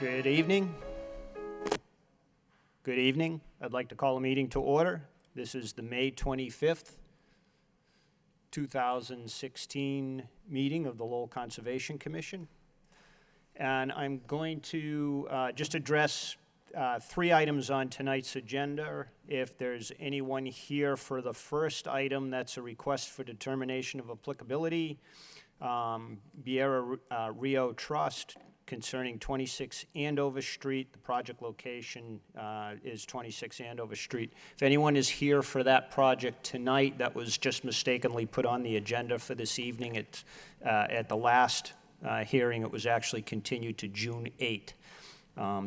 Good evening. Good evening. I'd like to call a meeting to order. This is the May 25th, 2016 meeting of the Lowell Conservation Commission. And I'm going to just address three items on tonight's agenda. If there's anyone here for the first item, that's a request for determination of applicability. Biera Rio Trust concerning 26 Andover Street. The project location is 26 Andover Street. If anyone is here for that project tonight, that was just mistakenly put on the agenda for this evening. At the last hearing, it was actually continued to June 8th.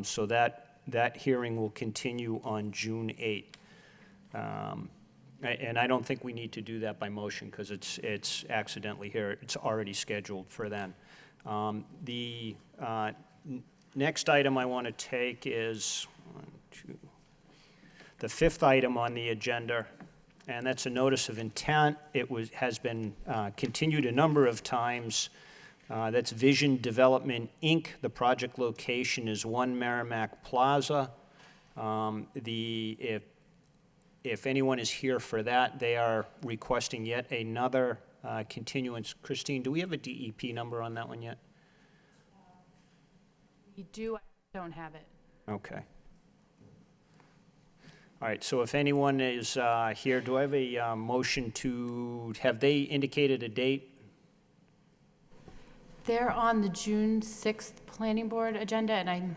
So that hearing will continue on June 8th. And I don't think we need to do that by motion because it's accidentally here. It's already scheduled for then. The next item I want to take is the fifth item on the agenda, and that's a notice of intent. It has been continued a number of times. That's Vision Development, Inc. The project location is 1 Merrimack Plaza. If anyone is here for that, they are requesting yet another continuance. Christine, do we have a DEP number on that one yet? We do, I don't have it. Okay. All right, so if anyone is here, do I have a motion to, have they indicated a date? They're on the June 6th planning board agenda, and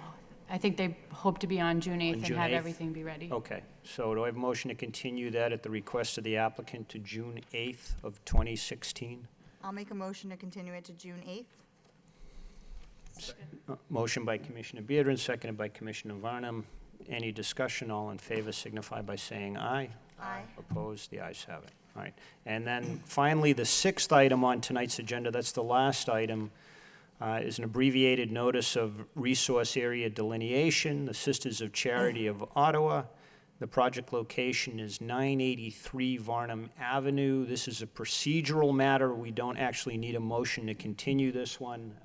I think they hope to be on June 8th and have everything be ready. Okay, so do I have a motion to continue that at the request of the applicant to June 8th of 2016? I'll make a motion to continue it to June 8th. Motion by Commissioner Beardron, seconded by Commissioner Varnum. Any discussion? All in favor signify by saying aye. Aye. Opposed? The ayes have it. All right. And then finally, the sixth item on tonight's agenda, that's the last item, is an abbreviated notice of resource area delineation, the Sisters of Charity of Ottawa. The project location is 983 Varnum Avenue. This is a procedural matter. We don't actually need a motion to continue this one.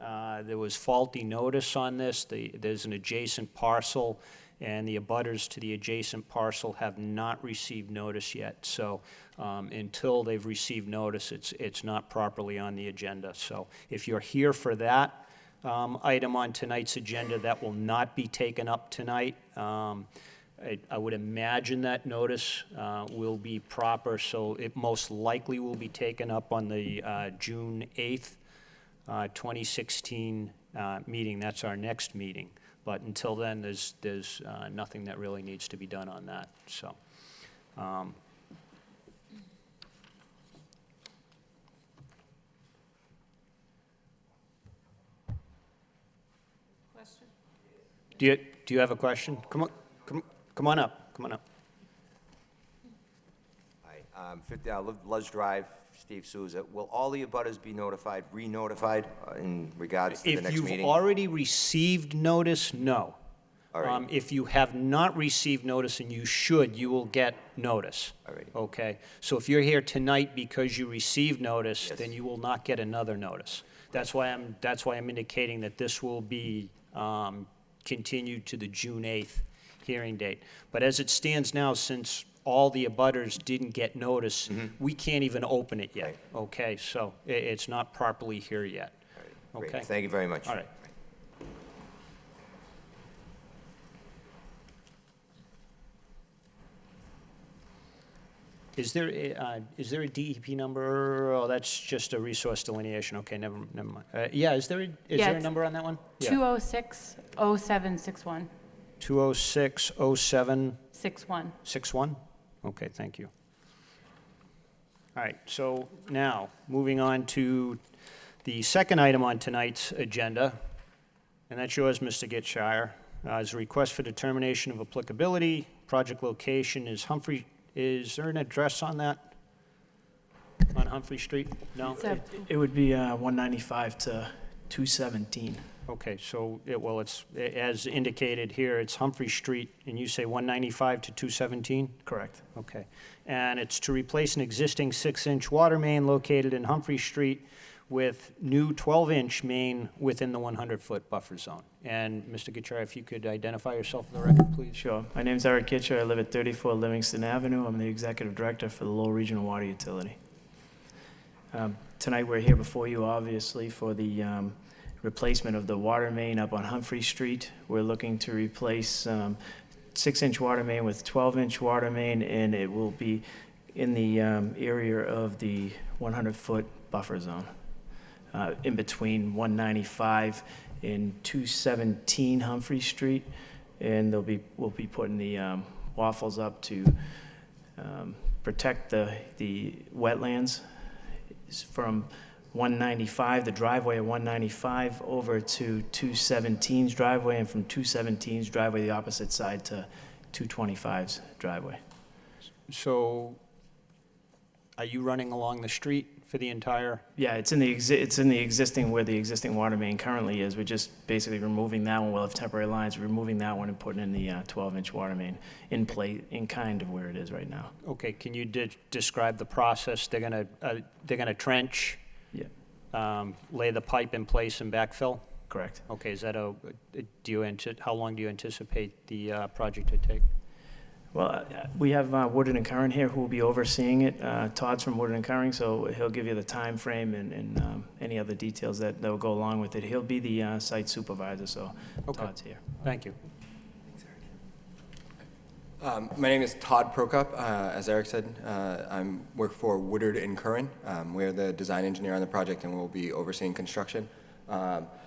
There was faulty notice on this. There's an adjacent parcel, and the abutters to the adjacent parcel have not received notice yet. So until they've received notice, it's not properly on the agenda. So if you're here for that item on tonight's agenda, that will not be taken up tonight. I would imagine that notice will be proper, so it most likely will be taken up on the June 8th, 2016 meeting. That's our next meeting. But until then, there's nothing that really needs to be done on that. So, Question? do you have a question? Come on up. Come on up. Hi, 50 Luz Drive, Steve Souza. Will all the abutters be notified, re-notified in regards to the next meeting? If you've already received notice, no. All right. If you have not received notice, and you should, you will get notice. All right. Okay? So if you're here tonight because you received notice, Yes. then you will not get another notice. That's why I'm indicating that this will be continued to the June 8th hearing date. But as it stands now, since all the abutters didn't get notice, we can't even open it yet. Right. Okay? So it's not properly here yet. All right, great. Okay? Thank you very much. All right. Is there a DEP number? Oh, that's just a resource delineation. Okay, never mind. Yeah, is there a it's number on that one? 206-0761. 206-0761? 61. Okay, thank you. All right, so now, moving on to the second item on tonight's agenda, and that's yours, Mr. Gitshire. Is a request for determination of applicability. Project location is Humphrey. Is there an address on that? On Humphrey Street? No? It would be 195 to 217. Okay, so it's as indicated here, it's Humphrey Street, and you say 195 to 217? Correct. Okay, and it's to replace an existing 6-inch water main located in Humphrey Street with new 12-inch main within the 100-foot buffer zone. And Mr. Gutierrez, if you could identify yourself for the record, please. Sure. My name's Eric Kitcher. I live at 34 Livingston Avenue. I'm the executive director for the Lowell Regional Water Utility. Tonight, we're here before you, obviously, for the replacement of the water main up on Humphrey Street. We're looking to replace 6-inch water main with 12-inch water main, and it will be in the area of the 100-foot buffer zone, in between 195 and 217 Humphrey Street. And we'll be putting the waffles up to protect the wetlands from 195, the driveway at 195, over to 217's driveway, and from 217's driveway, the opposite side, to 225's driveway. So are you running along the street for the entire? Yeah, it's in the existing, where the existing water main currently is. We're just basically removing that one. We'll have temporary lines, removing that one and putting in the 12-inch water main in kind of where it is right now. Okay, can you describe the process? They're gonna trench, Yeah, lay the pipe in place and backfill? correct. Okay, is that how long do you anticipate the project to take? Well, we have Woodard and Curran here who will be overseeing it. Todd's from Woodard and Curran, so he'll give you the time frame and any other details that will go along with it. He'll be the site supervisor, so Okay. Todd's here. Thank you. My name is Todd Prokop. As Eric said, I work for Woodard and Curran. We're the design engineer on the project, and we'll be overseeing construction.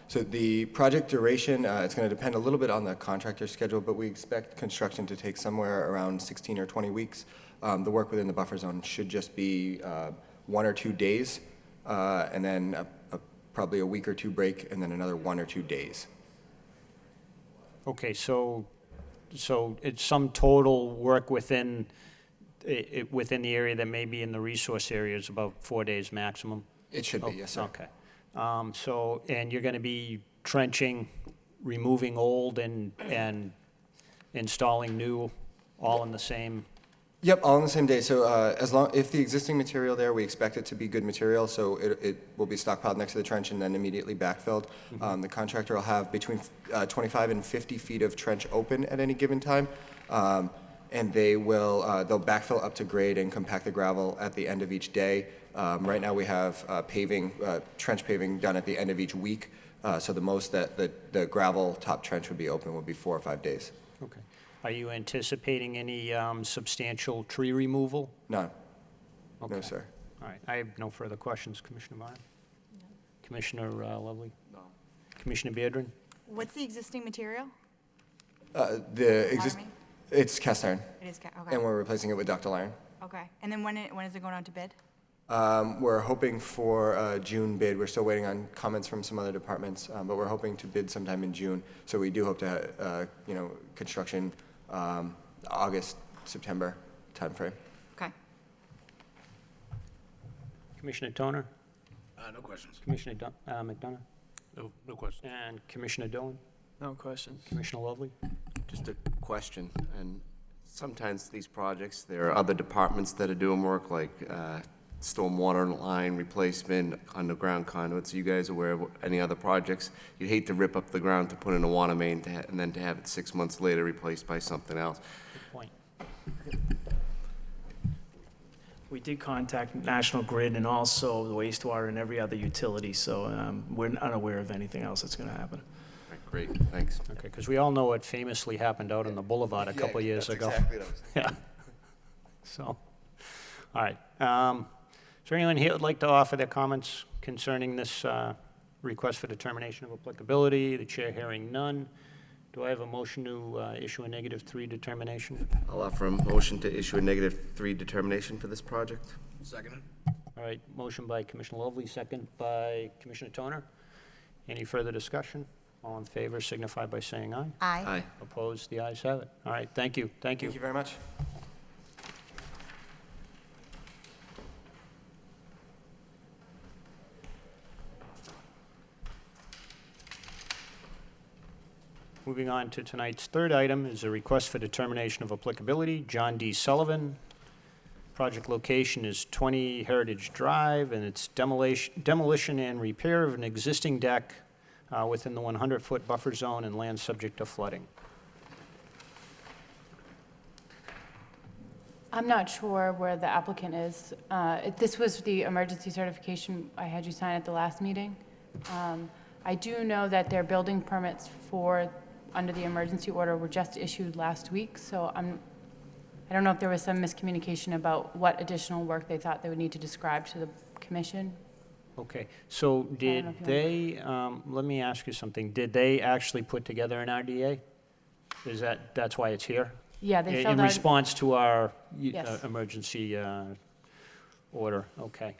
So the project duration, it's going to depend a little bit on the contractor's schedule, but we expect construction to take somewhere around 16 or 20 weeks. The work within the buffer zone should just be 1 or 2 days, and then probably a week or two break, and then another 1 or 2 days. Okay, so it's some total work within within the area that may be in the resource area is about 4 days maximum? It should be, yes, sir. Okay. And you're going to be trenching, removing old and installing new, all in the same? Yep, all on the same day. So if the existing material there, we expect it to be good material, so it will be stockpiled next to the trench and then immediately backfilled. Mm-hmm. The contractor will have between 25 and 50 feet of trench open at any given time, and they'll backfill up to grade and compact the gravel at the end of each day. Right now we have trench paving done at the end of each week, so the most that the gravel top trench would be open would be 4 or 5 days. Okay. Are you anticipating any substantial tree removal? No. Okay. No, sir. All right, I have no further questions. Commissioner Bynum? No. Commissioner Lovely? No. Commissioner Beardron? What's the existing material? It's cast iron, It is, okay. and we're replacing it with ductile iron. Okay, and then when is it going out to bid? We're hoping for a June bid. We're still waiting on comments from some other departments, but we're hoping to bid sometime in June. So we do hope to have, construction August, September timeframe. Okay. Commissioner Toner? No questions. Commissioner McDonough? No questions. And Commissioner Dillon? No questions. Commissioner Lovely? Just a question, and sometimes these projects, there are other departments that are doing work like stormwater line replacement, underground conduits. Are you guys aware of any other projects? You'd hate to rip up the ground to put in a water main and then to have it 6 months later replaced by something else. Good point. We did contact National Grid and also the wastewater and every other utility, so we're unaware of anything else that's going to happen. All right, great, thanks. Okay, because we all know what famously happened out on the boulevard a couple years ago. Yeah. So, all right. Is there anyone here who would like to offer their comments concerning this request for determination of applicability? The chair hearing none. Do I have a motion to issue a -3 determination? I'll offer a motion to issue a -3 determination for this project. Second. All right, motion by Commissioner Lovely, second by Commissioner Toner. Any further discussion? All in favor signify by saying aye. Aye. Aye. Opposed? The ayes have it. All right, thank you. Thank you. Thank you very much. Moving on to tonight's third item is a request for determination of applicability. John D. Sullivan, Project location is 20 Heritage Drive, and it's demolition and repair of an existing deck within the 100-foot buffer zone and land subject to flooding. I'm not sure where the applicant is. This was the emergency certification I had you sign at the last meeting. I do know that their building permits under the emergency order were just issued last week, so I don't know if there was some miscommunication about what additional work they thought they would need to describe to the commission. Okay, so know did if you they, let me ask you something, did they actually put together an RDA? That's why it's here? Yeah, they In filled out, response to our Yes. emergency order, okay.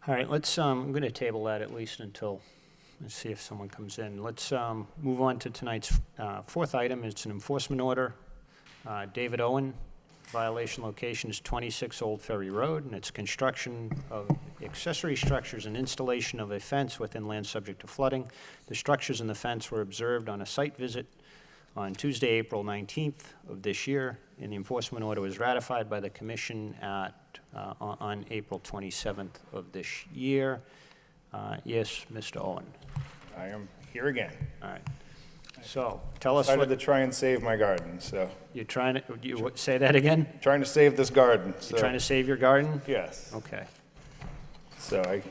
All right, I'm going to table that at least until, let's see if someone comes in. Let's move on to tonight's fourth item. It's an enforcement order. David Owen, violation location is 26 Old Ferry Road, and it's construction of accessory structures and installation of a fence within land subject to flooding. The structures and the fence were observed on a site visit on Tuesday, April 19th of this year, and the enforcement order was ratified by the commission on April 27th of this year. Yes, Mr. Owen. I am here again. All right. So tell us Decided to what try and save my garden, so, you're trying to, say that again? trying to save this garden, so. You're trying to save your garden? Yes, Okay. so I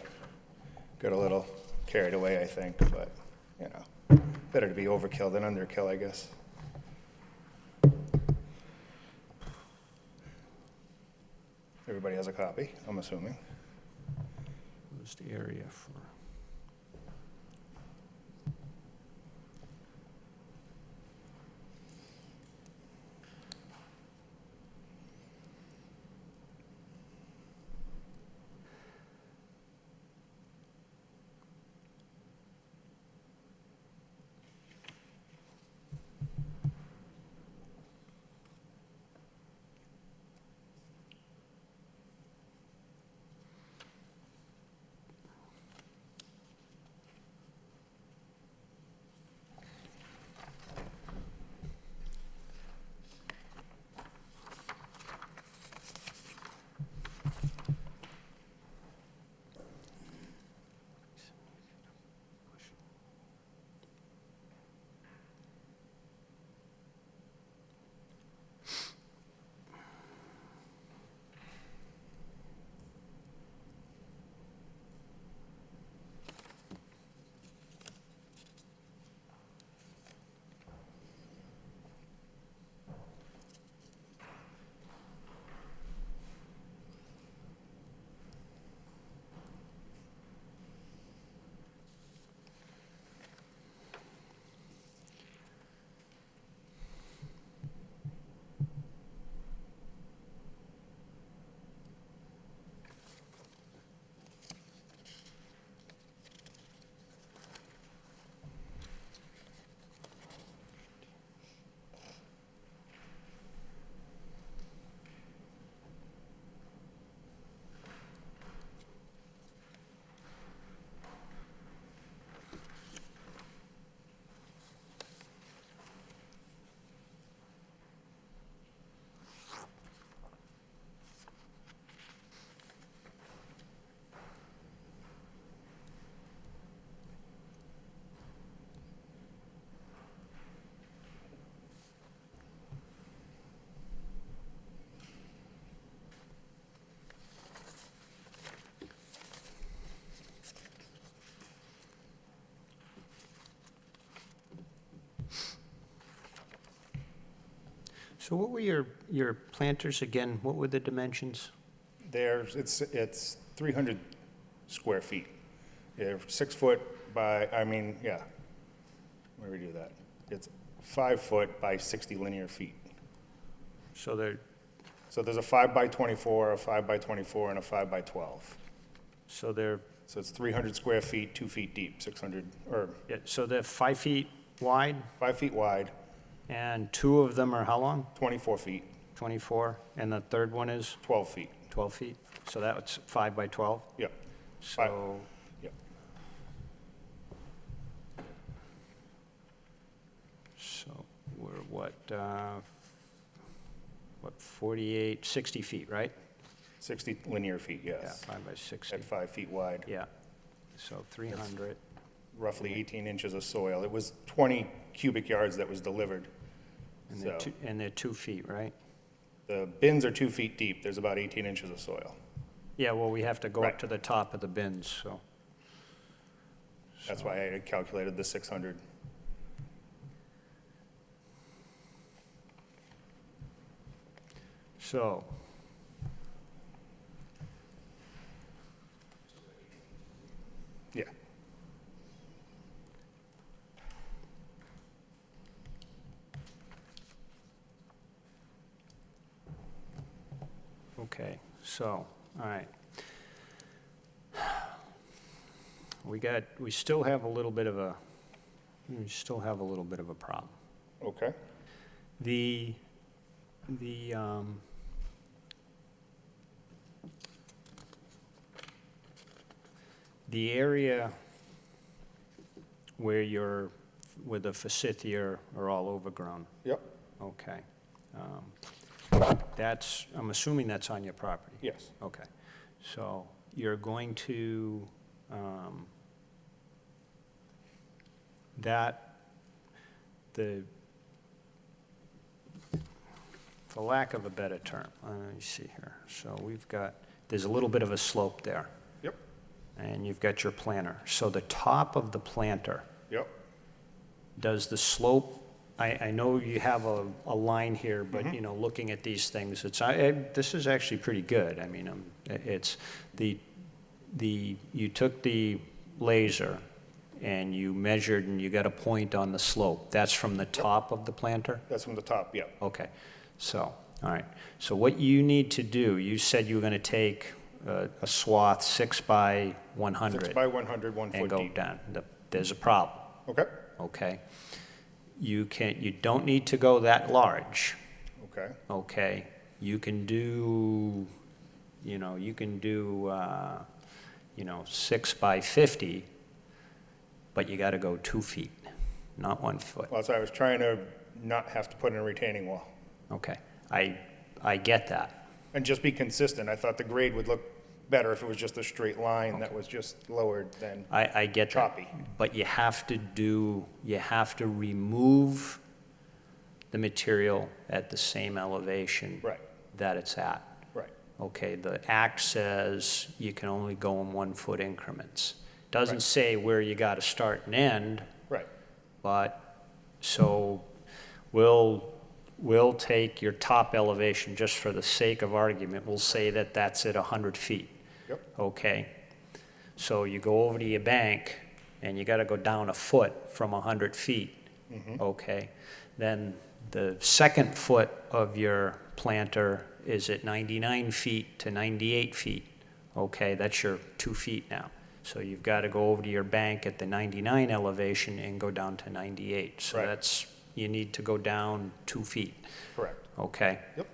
got a little carried away, I think, but, you know, better to be overkill than underkill, I guess. Everybody has a copy, I'm assuming. What's the area for? So what were your planters again? What were the dimensions? It's 300 square feet. They're 6 foot by, yeah, where do we do that? It's 5 foot by 60 linear feet. So they're, So there's a 5 by 24, a 5 by 24, and a 5 by 12. so they're, So it's 300 square feet, 2 feet deep, 600, or, yeah, so they're 5 feet wide, 5 feet wide, and 2 of them are how long? 24 feet, 24, and the third one is 12 feet. 12 feet? So that's 5 by 12? Yep. So, Yep. so we're what, 48, 60 feet, right? 60 linear feet, Yeah, yes. 5 by 60, At 5 feet wide, yeah. So 300, roughly 18 inches of soil. It was 20 cubic yards that was delivered. and So they're 2 feet, right? the bins are 2 feet deep. There's about 18 inches of soil. Yeah, well, we have to go up Right. to the top of the bins, so. That's why I had calculated the 600. So, Yeah. okay, so, all right. We still have a little bit of a problem. Okay. The area where the forsythia are all overgrown, Yep. okay. I'm assuming that's on your property? Yes. Okay, so you're going to, for lack of a better term, let me see here. So there's a little bit of a slope there, Yep. and you've got your planter. So the top of the planter, Yep. does the slope, I know you have a line here, but, you know, looking at these things, this is actually pretty good. I mean, it's you took the laser and you measured and you got a point on the slope. That's from the top of the planter? That's from the top, yep. Okay, so, all right. So what you need to do, you said you were going to take a swath 6 by 100. 6 by 100, 1 And foot go deep. down. There's a problem, Okay. okay? You don't need to go that large, Okay. okay? You can do, 6 by 50, but you got to go 2 feet, not 1 foot. Well, so I was trying to not have to put in a retaining wall. Okay, I get that. And just be consistent. I thought the grade would look better if it was just a straight line that was just lowered than I get that. choppy. But you have to remove the material at the same elevation Right. that it's at. Right. Okay, the act says you can only go in 1 foot increments. Doesn't Right. say where you gotta start and end, Right. but, so, we'll take your top elevation, just for the sake of argument, we'll say that that's at 100 feet. Yep. Okay? So you go over to your bank, and you gotta go down 1 foot from 100 feet, okay? Then the second foot of your planter is at 99 feet to 98 feet, okay? That's your 2 feet now. So you've gotta go over to your bank at the 99 elevation and go down to 98. So Right. you need to go down 2 feet, Correct. okay? Yep.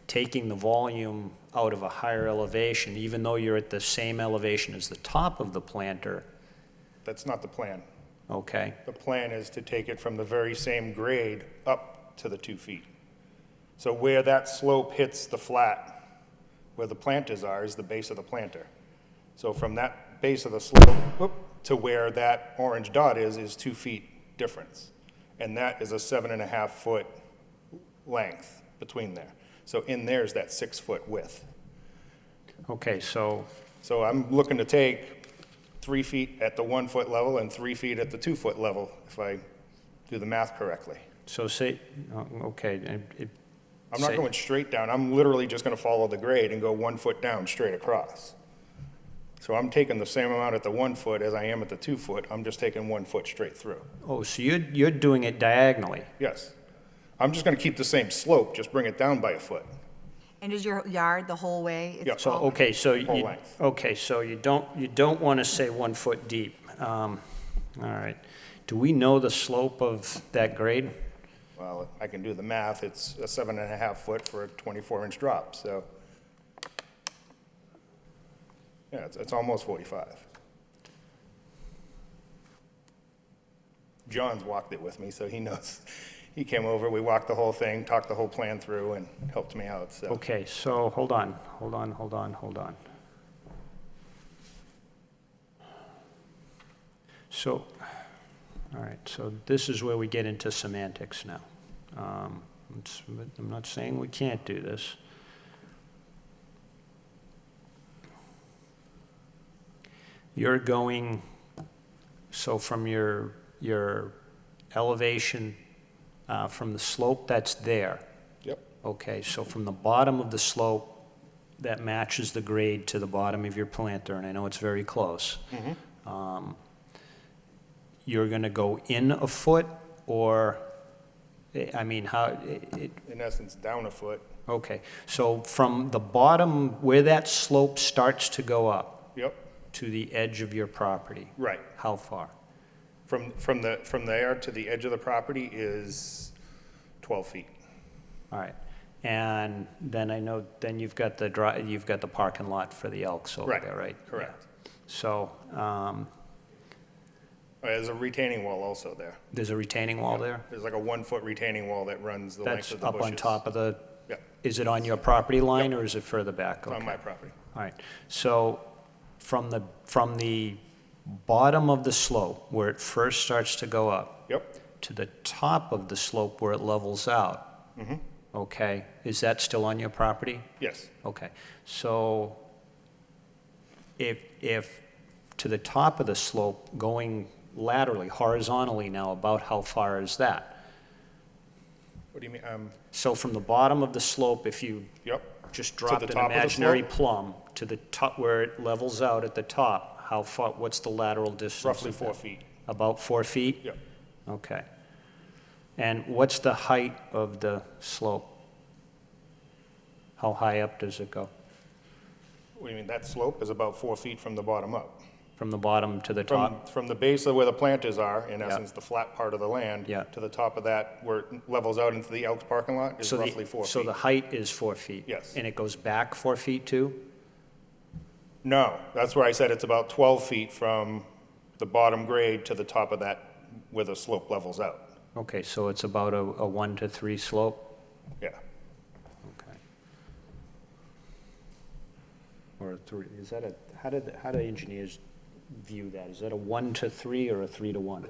Taking the volume out of a higher elevation, even though you're at the same elevation as the top of the planter, That's not the plan. okay? The plan is to take it from the very same grade up to the 2 feet. So where that slope hits the flat, where the planters are, is the base of the planter. So from that base of the slope to where that orange dot is 2 feet difference. And that is a 7.5 foot length between there. So in there's that 6 foot width. Okay, so, So I'm looking to take 3 feet at the 1 foot level and 3 feet at the 2 foot level, if I do the math correctly. say, okay, I'm not going straight down, I'm literally just gonna follow the grade and go 1 foot down straight across. So I'm taking the same amount at the 1 foot as I am at the 2 foot, I'm just taking 1 foot straight through. oh, so you're doing it diagonally? Yes. I'm just gonna keep the same slope, just bring it down by 1 foot. And is your yard the whole way? It's Yeah. So, all- okay, so Whole you, length. okay, so you don't want to say 1 foot deep. All right. Do we know the slope of that grade? Well, I can do the math. It's a 7.5 foot for a 24-inch drop, so. Yeah, it's almost 45. John's walked it with me, so he knows. He came over, we walked the whole thing, talked the whole plan through, and helped me out, so. Okay, so hold on. So, all right, so this is where we get into semantics now. I'm not saying we can't do this. You're going, so from your elevation, from the slope that's there. Yep. Okay, so from the bottom of the slope that matches the grade to the bottom of your planter, and I know it's very close. You're gonna go in a foot, or, I mean, how, In essence, down a foot. okay, so from the bottom, where that slope starts to go up Yep, to the edge of your property, right. how far? From there to the edge of the property is 12 feet. All right, and then I know, then you've got the you've got the parking lot for the Elks over Right, there, right? correct. Yeah. So, There's a retaining wall also there. there's a retaining wall there? There's like a 1-foot retaining wall that runs the length That's of the up bushes. on top of the, Yeah, is it on your property line, or is it further back? it's on Okay. my property. All right, so from the bottom of the slope, where it first starts to go up, Yep, to the top of the slope where it levels out, okay, is that still on your property? yes, Okay, so if to the top of the slope, going laterally, horizontally now, about how far is that? what do you mean, So from the bottom of the slope, if you yep, just To dropped the an top of the imaginary slope? plumb to the top, where it levels out at the top, how far, what's the lateral distance? roughly of 4 that? feet. About 4 feet? Yep, Okay. And what's the height of the slope? How high up does it go? what do you mean, that slope is about 4 feet from the bottom up? From the bottom to the top? From the base of where the planters are, in essence, the flat part of the land, Yeah. to the top of that, where it levels out into the Elks parking lot, is So roughly 4 So feet. the height is 4 feet? Yes. And it goes back 4 feet too? No, that's where I said it's about 12 feet from the bottom grade to the top of that, where the slope levels out. Okay, so it's about a 1 to 3 slope? Yeah, Okay. Or a 3, is that how do engineers view that? Is that a 1 to 3 or a 3 to 1?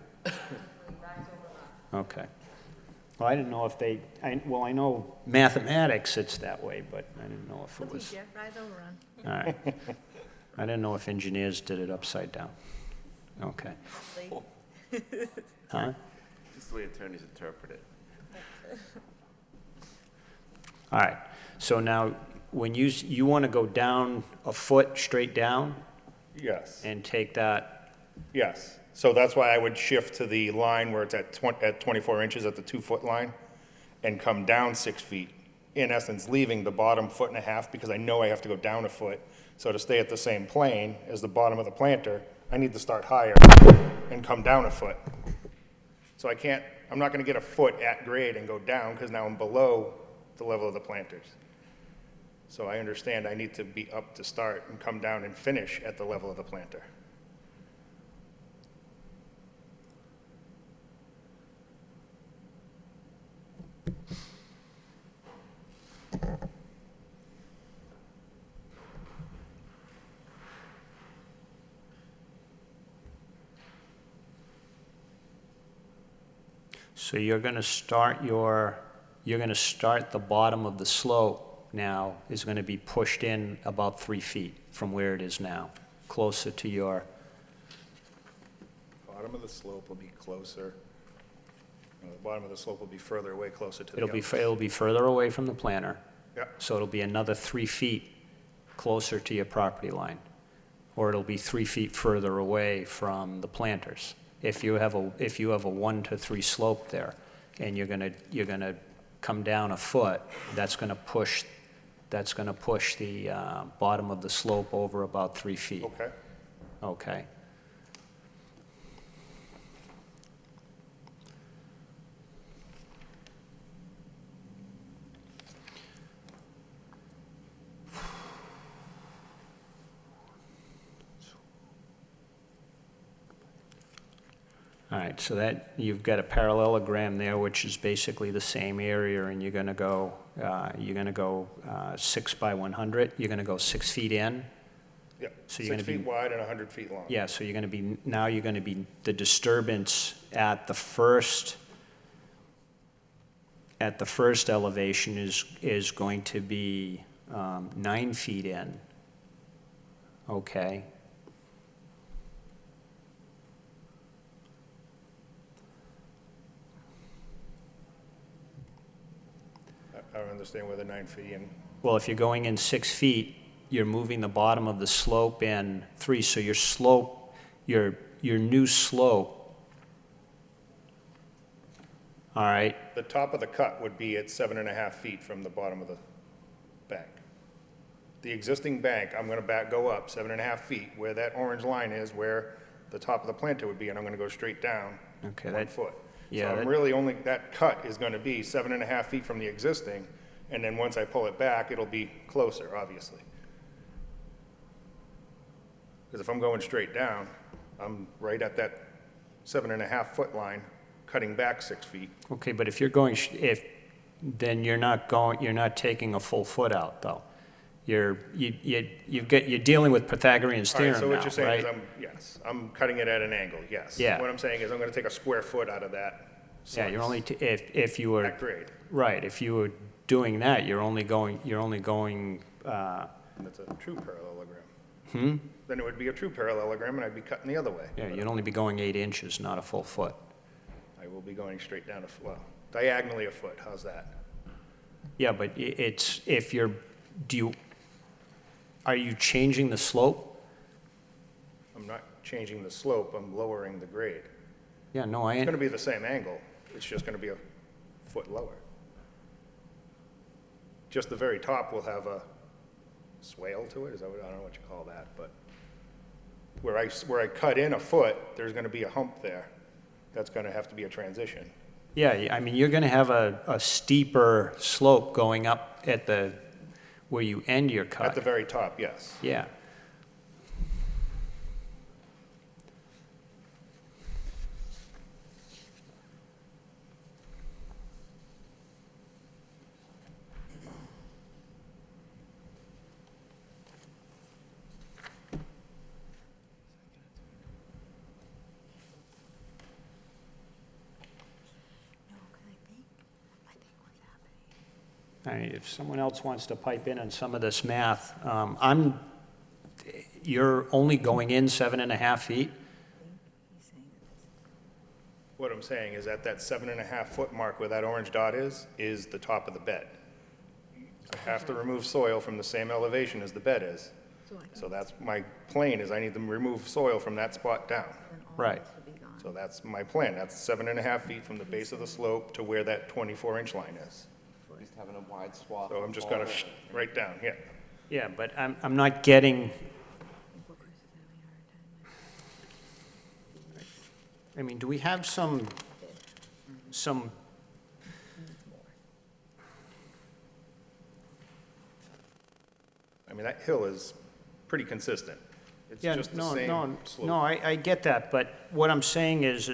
Okay. Well, I didn't know if they, I know mathematics it's that way, but I didn't know if it was. All right. I didn't know if engineers did it upside down. Okay. Huh? Just the way attorneys interpret it. All right. So now, when you want to go down a foot straight down yes, and take that, yes. So that's why I would shift to the line where it's at 24 inches at the 2-foot line and come down 6 feet, in essence, leaving the bottom 1.5 feet, because I know I have to go down a foot. So to stay at the same plane as the bottom of the planter, I need to start higher and come down a foot. So I'm not gonna get a foot at grade and go down, because now I'm below the level of the planters. So I understand I need to be up to start and come down and finish at the level of the planter. so you're going to start the bottom of the slope now is going to be pushed in about 3 feet from where it is now, closer to your, Bottom of the slope will be closer. The bottom of the slope will be further away, closer to the it'll Elks. be further away from the planter. Yeah, So it'll be another 3 feet closer to your property line, or it'll be 3 feet further away from the planters. If you have a 1 to 3 slope there, and you're gonna come down a foot, that's gonna push the bottom of the slope over about 3 feet. okay. Okay. All right, so that, you've got a parallelogram there, which is basically the same area, and you're gonna go 6 by 100, you're gonna go 6 feet in? Yeah, So you're 6 gonna be- feet wide and 100 feet long. Yeah, so you're gonna be, the disturbance at the first elevation is going to be 9 feet in, okay? I don't understand where the 9 feet in, Well, if you're going in 6 feet, you're moving the bottom of the slope in 3, so your slope, your new slope, all right, the top of the cut would be at 7.5 feet from the bottom of the bank. The existing bank, I'm gonna go up 7.5 feet, where that orange line is, where the top of the planter would be, and I'm gonna go straight down Okay, 1 that- foot. yeah, So I'm that- really only, that cut is gonna be 7.5 feet from the existing, and then once I pull it back, it'll be closer, obviously. Because if I'm going straight down, I'm right at that 7.5 foot line, cutting back 6 feet. okay, but if you're then you're not taking a full foot out, though. You're dealing with Pythagorean All right, theorem so what now, you're saying is right? yes, I'm cutting it at an angle, yes. Yeah. What I'm saying is I'm gonna take a square foot out of that Yeah, you're slice, only, if you were, that grade. right, if you were doing that, you're only going, That's a true parallelogram. Then it would be a true parallelogram, and I'd be cutting the other way. yeah, you'd only be going 8 inches, not a full foot. I will be going straight down well, diagonally a foot, how's that? Yeah, but are you changing the slope? I'm not changing the slope, I'm lowering the grade. Yeah, no, It's gonna be the same angle, it's just gonna be a foot lower. Just the very top will have a swale to it, I don't know what you call that, but where I cut in a foot, there's gonna be a hump there. That's gonna have to be a transition. yeah, I mean, you're gonna have a steeper slope going up where you end your cut. At the very top, yes. Yeah. I mean, if someone else wants to pipe in on some of this math, you're only going in 7.5 feet? What I'm saying is at that 7.5 foot mark where that orange dot is the top of the bed. I have to remove soil from the same elevation as the bed is. So that's my plan, is I need to remove soil from that spot down. Right. So that's my plan, that's 7.5 feet from the base of the slope to where that 24-inch line is. Just having a wide swath. So I'm just gonna right down here. Yeah, but I'm not getting, I mean, do we have some, I mean, that hill is pretty consistent. It's yeah, just the no, same no, slope. no, I get that, but what I'm saying is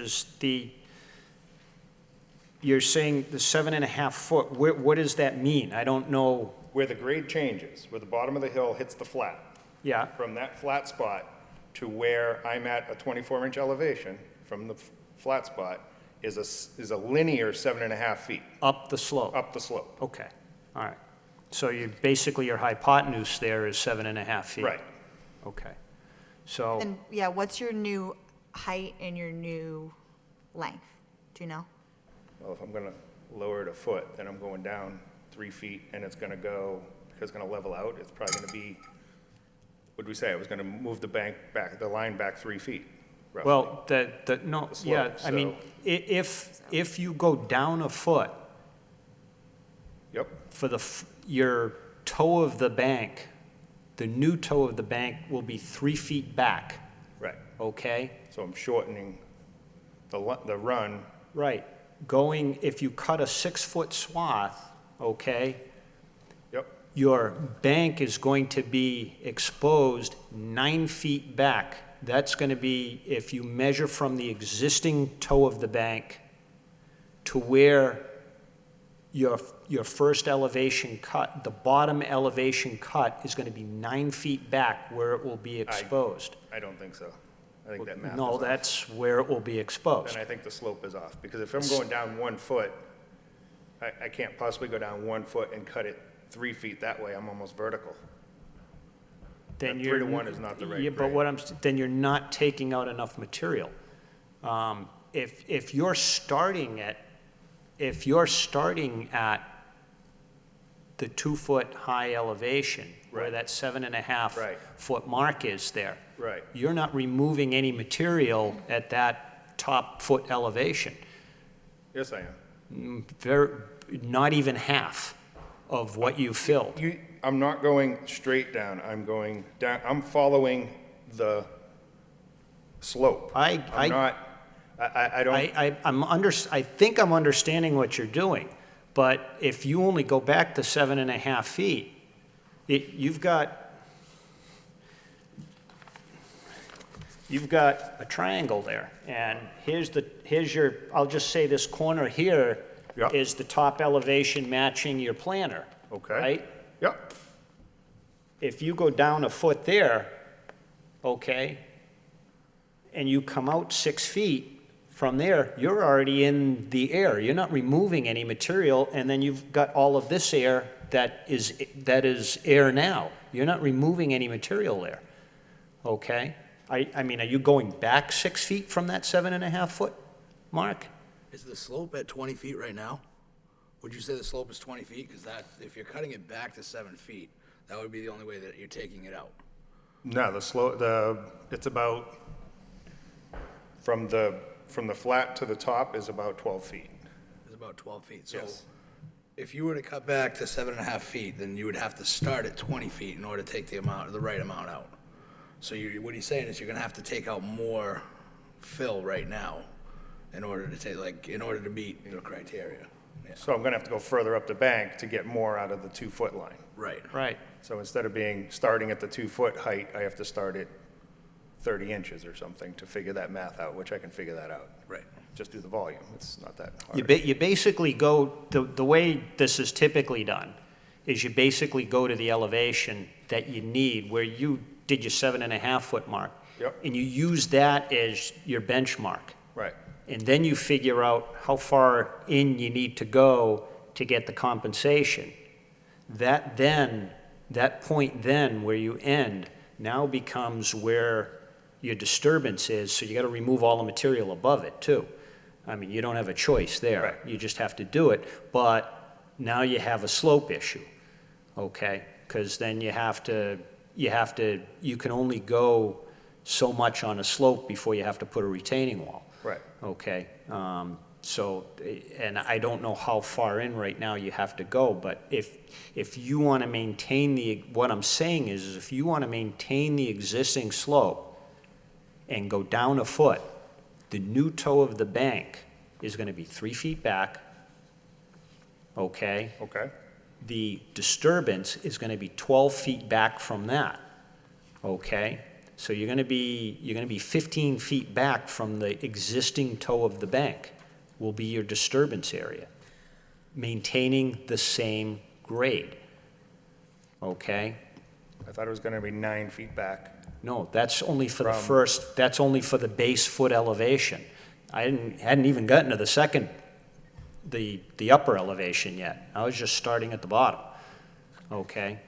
you're saying the 7.5 foot, what does that mean? I don't know, Where the grade changes, where the bottom of the hill hits the flat. yeah, From that flat spot to where I'm at a 24-inch elevation from the flat spot is a linear 7.5 feet up the slope. up the slope. Okay, all right. So basically your hypotenuse there is 7.5 feet? Right. Okay. So, And, yeah, what's your new height and your new length? Do you know? Well, if I'm gonna lower it a foot, then I'm going down 3 feet, and it's gonna go, because it's gonna level out, it's probably gonna be, what did we say? I was gonna move the bank back, the line back 3 feet, roughly. well, no, The yeah, slope, I mean, so- if you go down a foot, Yep, for your toe of the bank, the new toe of the bank will be 3 feet back, right. okay? So I'm shortening the run, Right. If you cut a 6-foot swath, okay, yep, your bank is going to be exposed 9 feet back that's gonna be, if you measure from the existing toe of the bank to where your first elevation cut, the bottom elevation cut is gonna be 9 feet back where it will be exposed. I don't think so. I think that math is No, off. that's where it will be exposed. Then I think the slope is off, because if I'm going down 1 foot, I can't possibly go down 1 foot and cut it 3 feet that way. I'm almost vertical. Then That you're. 3 to 1 is not the right Yeah, but grade. what then you're not taking out enough material. If you're starting at the 2-foot high elevation, where Right. that 7.5 Right. foot mark is there. Right. You're not removing any material at that top foot elevation. Yes, I am. Not even half of what you filled. I'm not going straight down. I'm going down, I'm following the slope. I don't, I think I'm understanding what you're doing, but if you only go back to 7.5 feet, you've got a triangle there, and here's your, I'll just say this corner here Yep. is the top elevation matching your planter. Okay. Right? Yep, If you go down a foot there, okay, and you come out 6 feet, from there, you're already in the air. You're not removing any material, and then you've got all of this air that is air now. You're not removing any material there, okay? I mean, are you going back 6 feet from that 7.5 foot mark? Is the slope at 20 feet right now? Would you say the slope is 20 feet? Because that, if you're cutting it back to 7 feet, that would be the only way that you're taking it out. no, it's about, from the flat to the top is about 12 feet. It's about 12 feet. So Yes. if you were to cut back to 7.5 feet, then you would have to start at 20 feet in order to take the right amount out. So what he's saying is you're gonna have to take out more fill right now in order to meet the criteria. Yeah. So I'm gonna have to go further up the bank to get more out of the 2-foot line. Right. Right. So instead of starting at the 2-foot height, I have to start at 30 inches or something to figure that math out, which I can figure that out. Right. Just do the volume. It's not that You hard. you basically go, the way this is typically done is you basically go to the elevation that you need, where you did your 7.5 foot mark. Yep. And you use that as your benchmark. Right, And then you figure out how far in you need to go to get the compensation. That point then, where you end, now becomes where your disturbance is, so you gotta remove all the material above it too. I mean, you don't have a choice there. Right. You just have to do it, but now you have a slope issue, okay? Because then you can only go so much on a slope before you have to put a retaining wall. right. Okay, and I don't know how far in right now you have to go, but if you want to maintain what I'm saying is if you want to maintain the existing slope and go down a foot, the new toe of the bank is going to be 3 feet back, okay? Okay, The disturbance is going to be 12 feet back from that, okay? So you're going to be 15 feet back from the existing toe of the bank will be your disturbance area, maintaining the same grade, okay? I thought it was gonna be 9 feet back. No, that's only for the From- that's only for the base foot elevation. I hadn't even gotten to the upper elevation yet. I was just starting at the bottom, okay?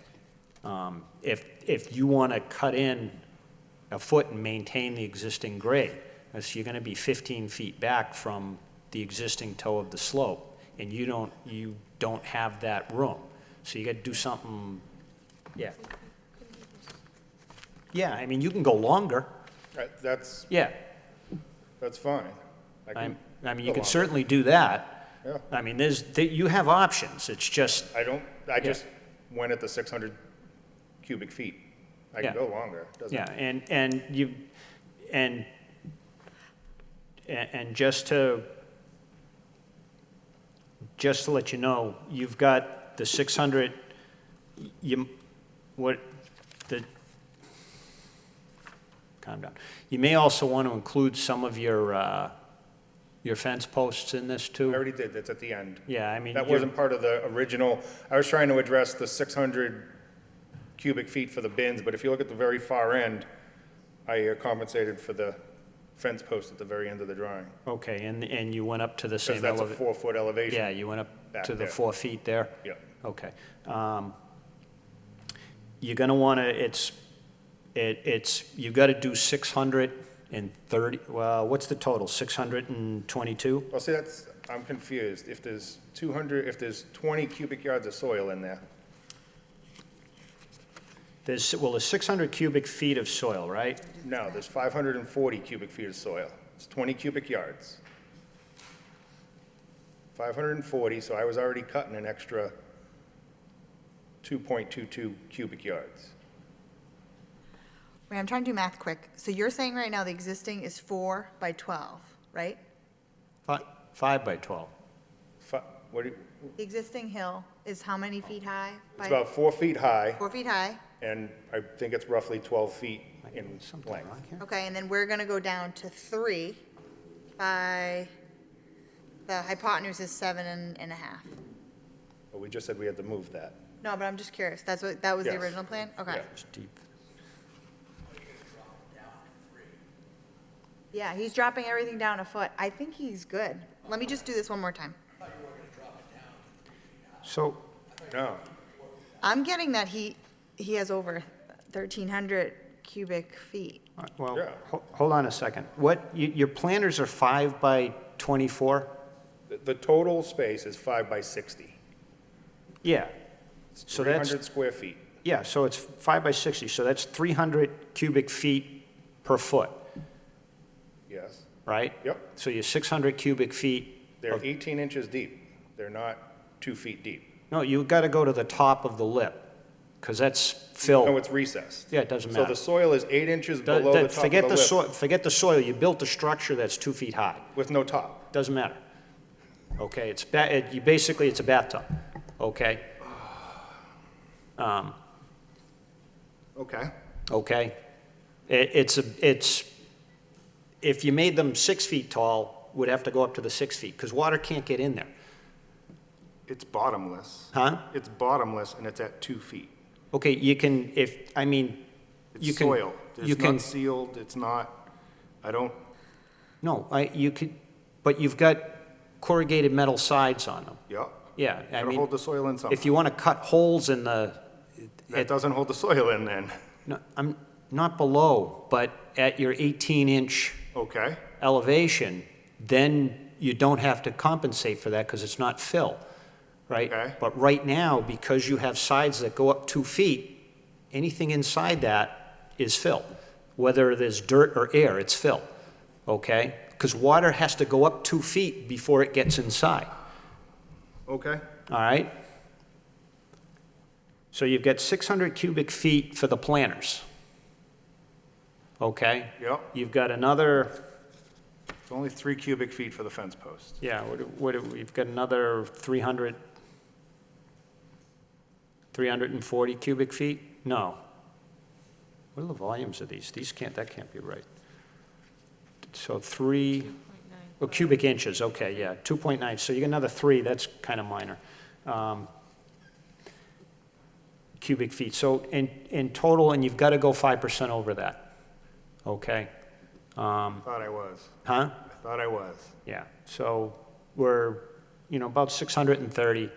If you want to cut in a foot and maintain the existing grade, so you're going to be 15 feet back from the existing toe of the slope, and you don't have that room. So you got to do something, yeah. Yeah, I mean, you can go longer, That's yeah. fine. I I can mean, go you can longer. certainly do that. Yeah. I mean, you have options, it's just, I just went at the 600 cubic feet. I can Yeah. go longer. Doesn't- yeah, and just to let you know, you've got the 600, calm down. You may also want to include some of your fence posts in this I too. already did, that's at the end. Yeah, I mean. That you're- wasn't part of the original, I was trying to address the 600 cubic feet for the bins, but if you look at the very far end, I compensated for the fence post at the very end of the drawing. Okay, and you went up to the Because same that's a elevation? 4-foot elevation. Yeah, you went up back to the there. 4 feet there? Yeah. Okay. You're gonna wanna, you gotta do 630, well, what's the total, 622? Well, see, I'm confused. If there's 20 cubic yards of soil in there, There's 600 cubic feet of soil, right? no, there's 540 cubic feet of soil. It's 20 cubic yards. 540, so I was already cutting an extra 2.22 cubic yards. Wait, I'm trying to do math quick. So you're saying right now the existing is 4 by 12, right? 5 by 12. What do you, The existing hill is how many feet high? it's about 4 feet high, 4 feet high. and I think it's roughly 12 feet in Something length. wrong here? Okay, and then we're gonna go down to 3 by, the hypotenuse is 7.5. But we just said we had to move that. No, but I'm just curious. That was the Yes. original plan? Okay. Yeah. It's deep. Yeah, he's dropping everything down a foot. I think he's good. Let me just do this one more time. So, No, I'm getting that he has over 1,300 cubic feet. well, Yeah. hold on a second. Your planters are 5 by 24? the total space is 5 by 60. Yeah. So that's, 300 square feet. yeah, so it's 5 by 60, so that's 300 cubic feet per foot, Yes. right? Yep. So you're 600 cubic feet. They're 18 inches deep. They're not 2 feet deep. No, you've got to go to the top of the lip, because that's No, fill. it's recessed. Yeah, it doesn't So matter. the soil is 8 inches below the top of the Forget the lip soil, forget the soil, you built a structure that's 2 feet high. with no top. Doesn't matter. Okay, basically, it's a bathtub, okay? Okay. Okay? It's, if you made them 6 feet tall, would have to go up to the 6 feet, because water can't get in there. It's bottomless. Huh? It's bottomless and it's at 2 feet. Okay, you can, you It's can. soil. You It's can, not sealed. It's not, I don't, no, you could, but you've got corrugated metal sides on them. yeah. Yeah, I Gotta mean, hold the soil in somehow. if you want to cut holes in the, That doesn't hold the soil in then. no, I'm not below, but at your 18-inch Okay. elevation, then you don't have to compensate for that because it's not fill, right? Okay. But right now, because you have sides that go up 2 feet, anything inside that is fill. Whether there's dirt or air, it's fill, okay? Because water has to go up 2 feet before it gets inside, Okay. all right? So you've got 600 cubic feet for the planters, okay? Yep. You've got another, It's only 3 cubic feet for the fence post. yeah, we've got another 340 cubic feet? No. What are the volumes of these? That can't be right. So cubic inches, okay, yeah, 2.9, so you get another 3, that's kind of minor. Cubic feet, so in total, and you've got to go 5% over that, okay? Thought I was. Huh? I thought I was. Yeah, so we're, about 630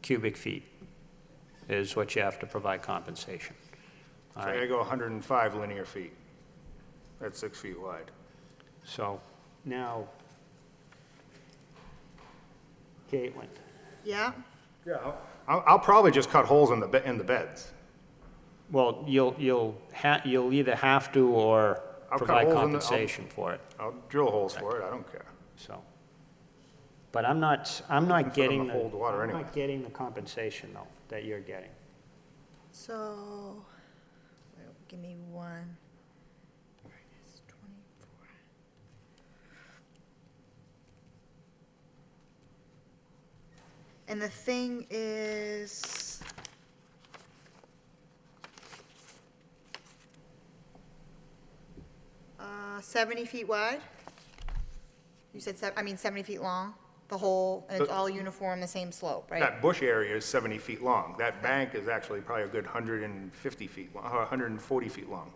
cubic feet is what you have to provide compensation. So All I right, gotta go 105 linear feet. That's 6 feet wide. so now, Caitlin, Yeah? Yeah. I'll probably just cut holes in the beds. well, you'll either have to or I'll cut provide holes in compensation for it, I'll drill holes for it. I don't care. so. But I'm not for them getting to the, hold water I'm anyway. not getting the compensation, though, that you're getting. So, wait, give me one. Minus 24. And the thing is, 70 feet wide? You said, 70 feet long, the whole, and it's all uniform, the same slope, right? That bush area is 70 feet long. That bank is actually probably a good 150 feet, 140 feet long.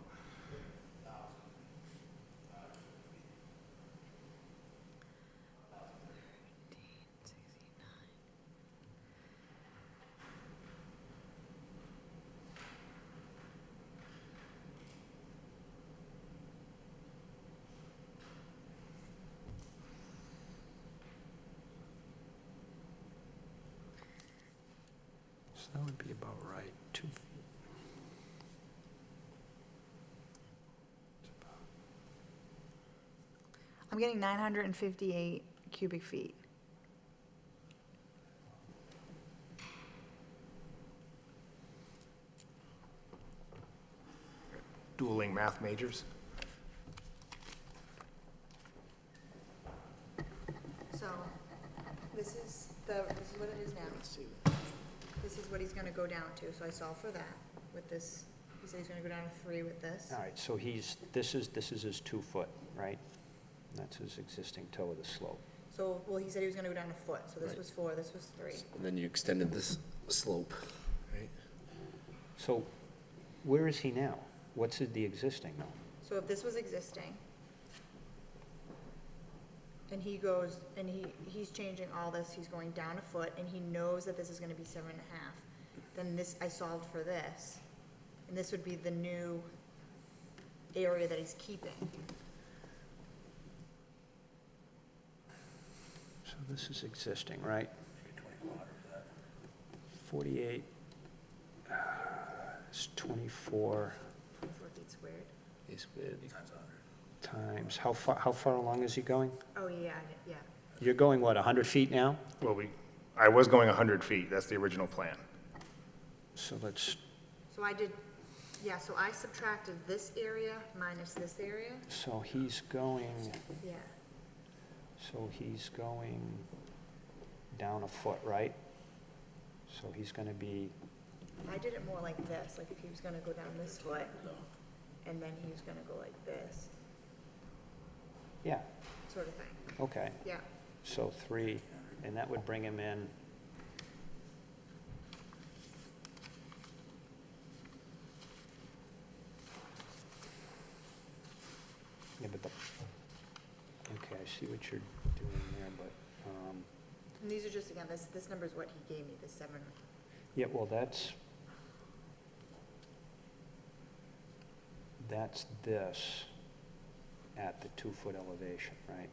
So that would be about right, 2 feet. I'm getting 958 cubic feet. Dueling math majors. So, this is what it is now. This is what he's gonna go down to, so I solved for that with this. He said he's gonna go down to 3 with this. All right, so this is his 2 foot, right? That's his existing toe of the slope. So, well, he said he was gonna go down a foot, so this Right. was 4, this was 3. And then you extended this slope, right? So where is he now? What's the existing now? So if this was existing, and he goes, and he's changing all this, he's going down a foot, and he knows that this is gonna be 7.5, then this, I solved for this, and this would be the new area that he's keeping. So this is existing, right? 48, it's 24 4 feet squared. Is with times, how far along is he going? Oh, yeah, yeah. You're going, what, 100 feet now? Well, I was going 100 feet. That's the original plan. So let's, So I did, yeah, so I subtracted this area minus this area, so he's going, yeah. so he's going down a foot, right? So he's gonna be, I did it more like this, like if he was gonna go down this foot, and then he was gonna go like this, yeah, sort of thing, okay. yeah. So 3, and that would bring him in. Yeah, but okay, I see what you're doing there, but, And these are just, again, this number is what he gave me, the 7. yeah, well, that's this at the 2-foot elevation, right?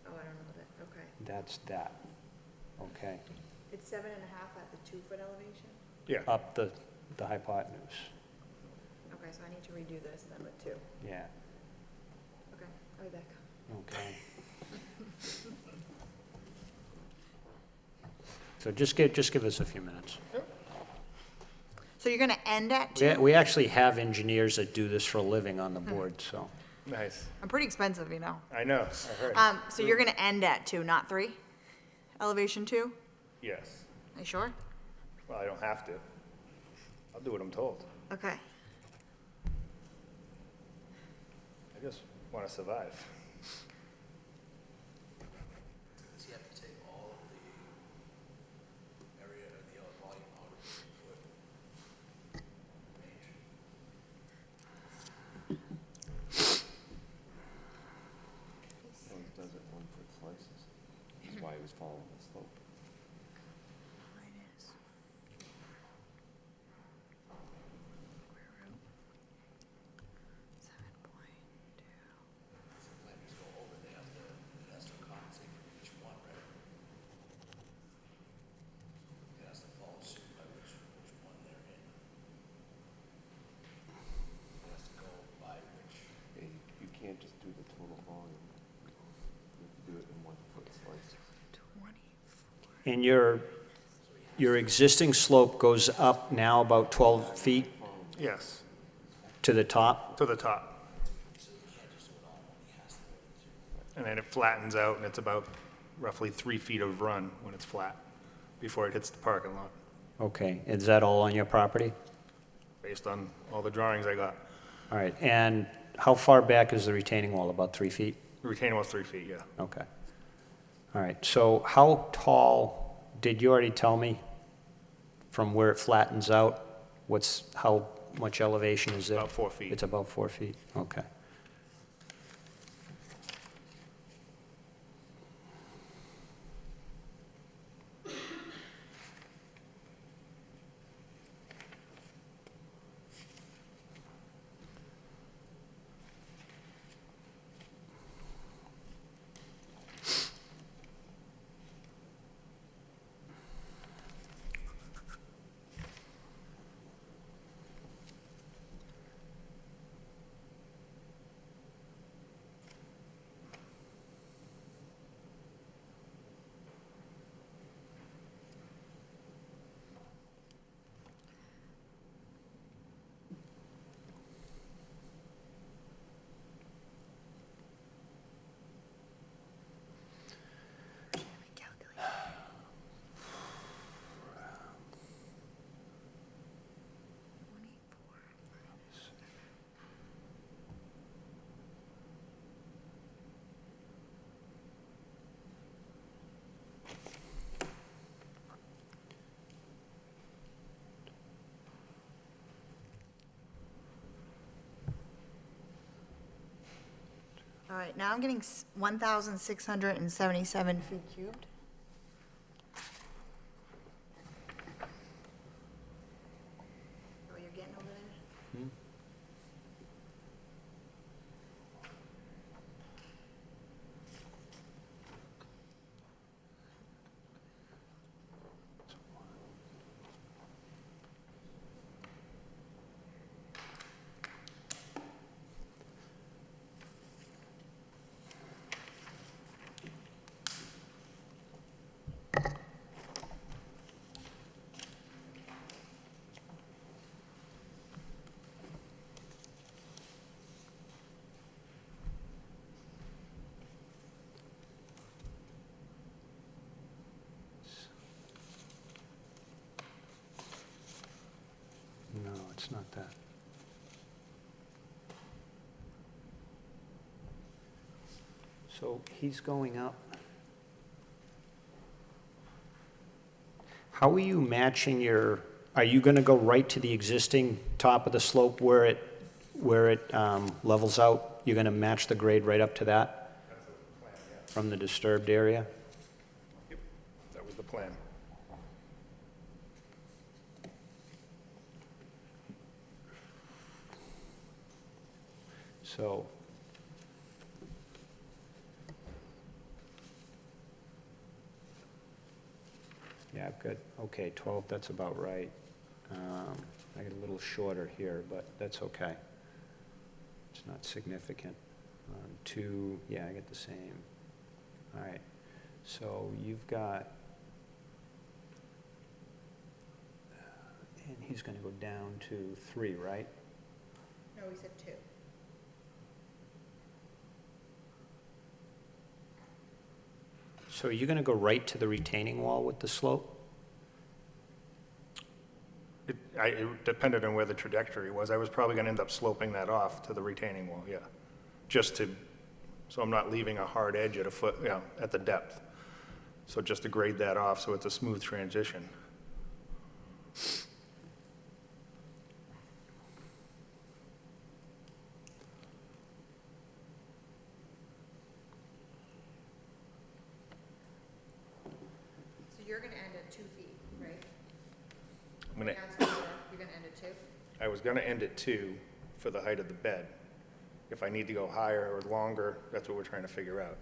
Oh, I don't know that, okay. That's that, okay? It's 7.5 at the 2-foot elevation? Yeah. Up the hypotenuse, Okay, so I need to redo this then with 2. yeah, Okay, I'll be back. okay. So just give us a few minutes. So you're gonna end at 2? We actually have engineers that do this for a living on the board, so. Nice. I'm pretty expensive, you know. I know, I heard. So you're gonna end at 2, not 3? Elevation 2? Yes. Are you sure? Well, I don't have to. I'll do what I'm told. Okay. I just want to survive. Does he have to take all of the area or the volume out of the foot range? He always does it 1-foot slices. That's why he was following the slope. Minus. Square root. 7.2. Planners go over, it has to compensate for each one, right? It has to follow suit by which one they're in. It has to go by which. Yeah, you can't just do the total volume. You have to do it in 1-foot slices. 24. And your existing slope goes up now about 12 feet Yes, to the top? to the top. And then it flattens out, and it's about roughly 3 feet of run when it's flat, before it hits the parking lot, Okay, is that all on your property? based on all the drawings I got. All right, and how far back is the retaining wall? About 3 feet? The retaining wall's 3 feet, yeah. Okay. All right, so how tall, did you already tell me from where it flattens out? How much elevation is there? About 4 feet. It's about 4 feet, okay. All right, now I'm getting 1,677 feet cubed. What you're getting over there? No, it's not that. So he's going up. How are you matching are you going to go right to the existing top of the slope where it levels out? You're going to match the grade right up to that? From the disturbed area? Yep, that was the plan. So, yeah, good. Okay, 12, that's about right. I get a little shorter here, but that's okay. It's not significant. 2, yeah, I get the same. All right, so you've got, and he's going to go down to 3, right? No, we said 2. So you're going to go right to the retaining wall with the slope? It depended on where the trajectory was. I was probably going to end up sloping that off to the retaining wall, yeah. So I'm not leaving a hard edge at a foot, at the depth. So just to grade that off so it's a smooth transition. So you're gonna end at 2 feet, right? I'm gonna, You're gonna end at 2? I was going to end at 2 for the height of the bed. If I need to go higher or longer, that's what we're trying to figure out.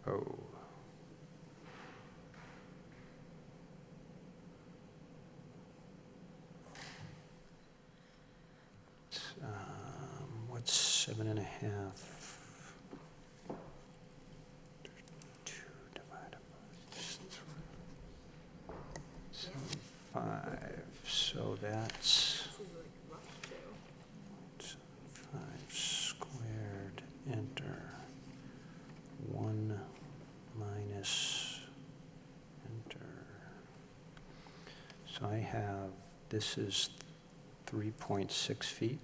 Oh. What's 7.5? 2 divided by 3. 5, so that's This is like rough too. 5 squared, enter. 1 minus, enter. So I have, this is 3.6 feet.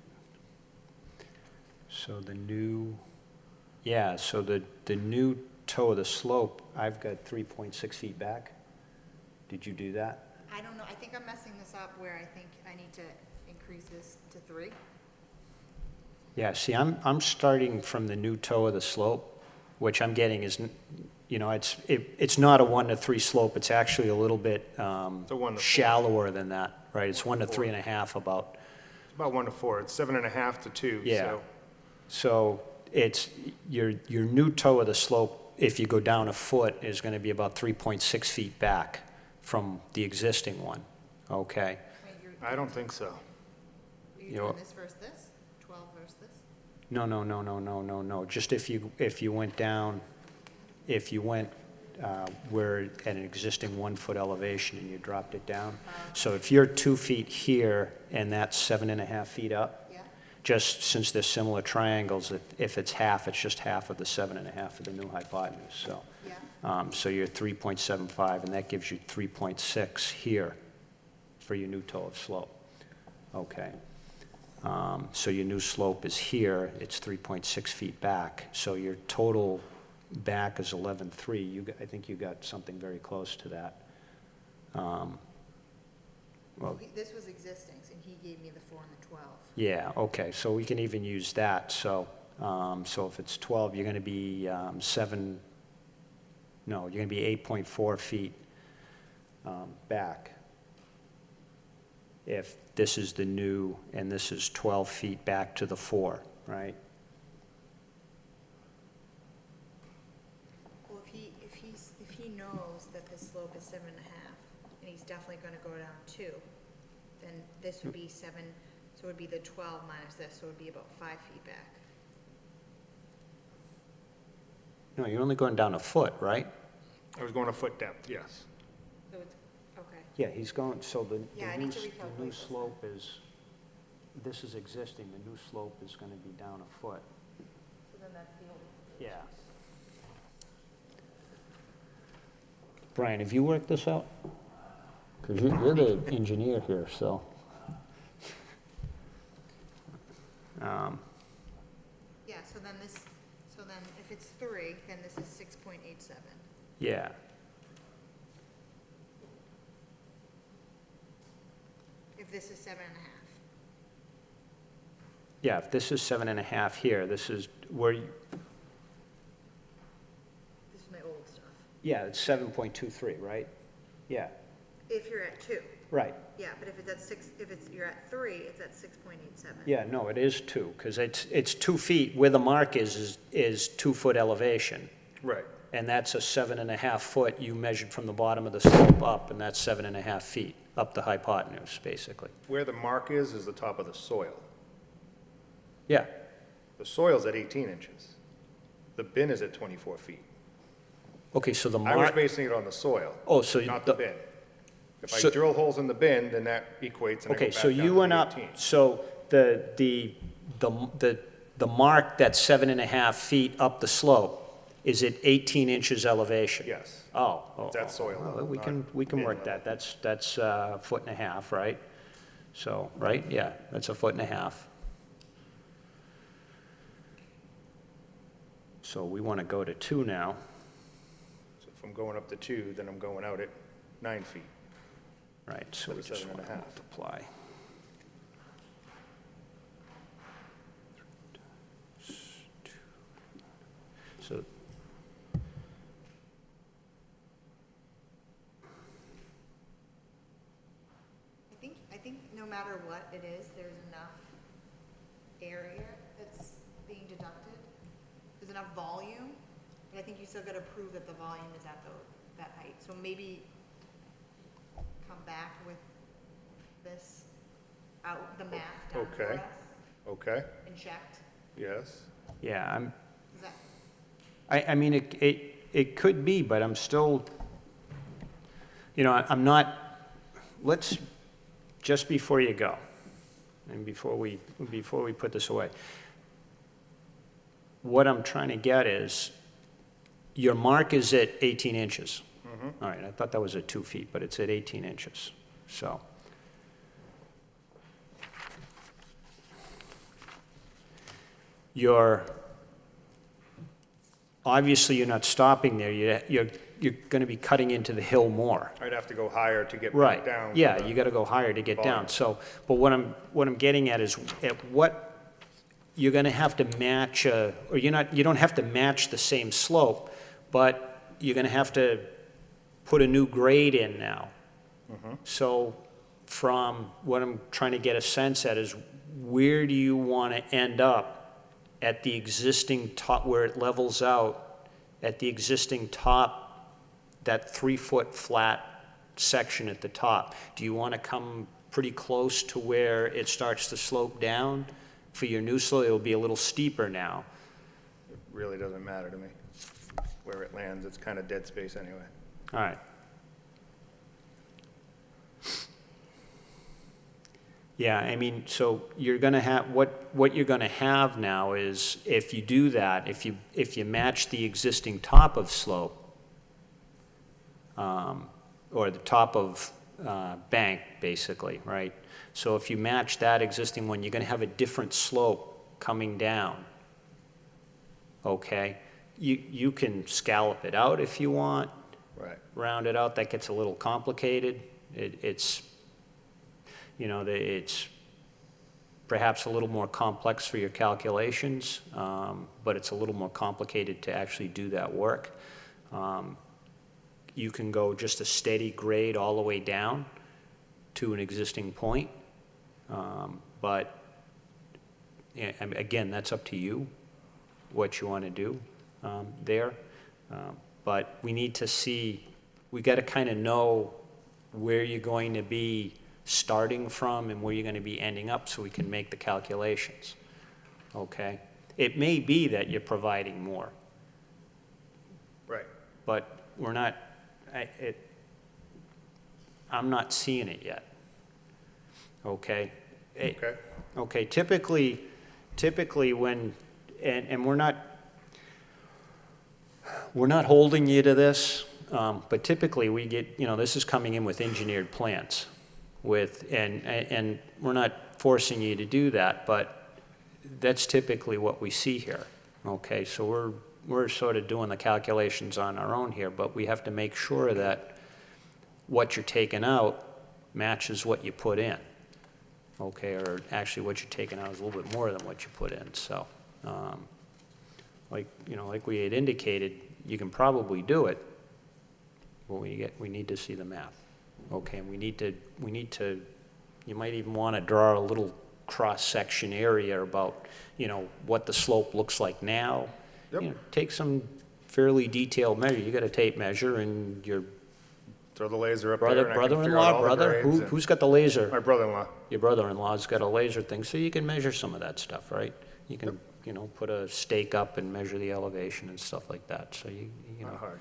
So the new, yeah, so the new toe of the slope, I've got 3.6 feet back. Did you do that? I don't know, I think I'm messing this up where I think I need to increase this to 3. Yeah, see, I'm starting from the new toe of the slope, which I'm getting is, you know, it's not a 1 to 3 slope. It's actually a little bit It's a 1 to 4. shallower than that, right? It's 1 to 3.5 about. It's about 1 to 4. It's 7.5 to 2, Yeah. so. So it's your new toe of the slope, if you go down a foot, is going to be about 3.6 feet back from the existing one. Okay. Wait, I don't think so. are you You know- doing this versus this? 12 versus this? No. Just if you went down, if you went where at an existing 1 foot elevation and you dropped it down. So if you're 2 feet here and that's 7.5 feet up, Yeah. just since they're similar triangles, if it's half, it's just half of the 7.5 of the new hypotenuse. So, Yeah. so you're 3.75, and that gives you 3.6 here for your new toe of slope. Okay. So your new slope is here, it's 3.6 feet back, so your total back is 11.3. I think you got something very close to that. Well, This was existing, and he gave me the 4 and the 12. yeah, okay, so we can even use that, so if it's 12, you're gonna be 8.4 feet back. If this is the new, and this is 12 feet back to the 4, right? Well, if he knows that the slope is 7.5, and he's definitely gonna go down 2, then this would be 7, so it would be the 12 minus this, so it would be about 5 feet back. No, you're only going down a foot, right? I was going a foot depth, yes. So it's, okay. Yeah, he's going, so Yeah, I the need to new recalculate this slope is, this is existing, the new slope is gonna be down a foot. So then that's the old. Yeah. Brian, have you worked this out? Because you're the engineer here, so. Yeah, so then if it's 3, then this is 6.87. Yeah. If this is 7.5. Yeah, if this is 7.5 here, this is where, This is my old stuff. yeah, it's 7.23, right? Yeah, If you're at 2. right. Yeah, but if it's at 6, you're at 3, it's at 6.87. Yeah, no, it is 2, because it's 2 feet, where the mark is 2 foot elevation. Right. And that's a 7.5 foot you measured from the bottom of the slope up, and that's 7.5 feet up the hypotenuse, basically. Where the mark is the top of the soil. Yeah, The soil's at 18 inches. The bin is at 24 feet. okay, so the I was mark, basing it on the soil, oh, so. not the bin. If I so- drill holes in the bin, then that equates and I go Okay, back so down you to went the up, 18. so the mark that's 7.5 feet up the slope, is it 18 inches elevation? Yes. Oh. That's soil Well, level, we not can bin work level. that, that's a foot and a half, right? So, right, yeah, that's a foot and a half. So we want to go to 2 now. So if I'm going up to 2, then I'm going out at 9 feet. Right, so we Instead of just want to 7.5. multiply. So, I think no matter what it is, there's enough area that's being deducted. There's enough volume But I think you still gotta prove that the volume is at that height, so maybe come back with this out, the math down for Okay. us Okay, and checked. yes. Yeah, Is that, I mean, it could be, but I'm still, I'm not, let's, just before you go, and before we put this away, what I'm trying to get is, your mark is at 18 inches. All right, I thought that was at 2 feet, but it's at 18 inches, so. Obviously, you're not stopping there, you're going to be cutting into the hill more. I'd have to go higher to get back Right, down. yeah, to the- you gotta go higher to get volume. down, so, but what I'm getting at is, at what, you're gonna have to match, or you don't have to match the same slope, but you're gonna have to put a new grade in now. So, from what I'm trying to get a sense at is, where do you wanna end up at the existing top, where it levels out, at the existing top, that 3-foot flat section at the top? Do you want to come pretty close to where it starts to slope down? For your new slope, it'll be a little steeper now. It really doesn't matter to me where it lands. It's kind of dead space anyway. All right. Yeah, I mean, so you're gonna have, what you're gonna have now is, if you do that, if you match the existing top of slope, or the top of bank, basically, right? So if you match that existing one, you're gonna have a different slope coming down, okay? You can scallop it out if you want, Right. round it out, that gets a little complicated. It's perhaps a little more complex for your calculations, but it's a little more complicated to actually do that work. You can go just a steady grade all the way down to an existing point, but again, that's up to you, what you want to do there. But we need to see, we got to kind of know where you're going to be starting from and where you're going to be ending up, so we can make the calculations, okay? It may be that you're providing more, Right. but we're not, I'm not seeing it yet, okay? Okay. Okay, typically when, and we're not holding you to this, but typically we get, this is coming in with engineered plans and we're not forcing you to do that, but that's typically what we see here, okay? So we're sort of doing the calculations on our own here, but we have to make sure that what you're taking out matches what you put in, okay? Or actually what you're taking out is a little bit more than what you put in, so like we had indicated, you can probably do it, but we need to see the map, okay? And we need to, you might even want to draw a little cross-section area about, what the slope looks like now. Yep. Take some fairly detailed measure. You got a tape measure, and your Throw the laser up there and I can figure out brother-in-law, all the brother, grades and- who's got the laser? My brother-in-law. Your brother-in-law's got a laser thing, so you can measure some of that stuff, right? You can, put a stake up and measure the elevation and stuff like that, so you Not hard.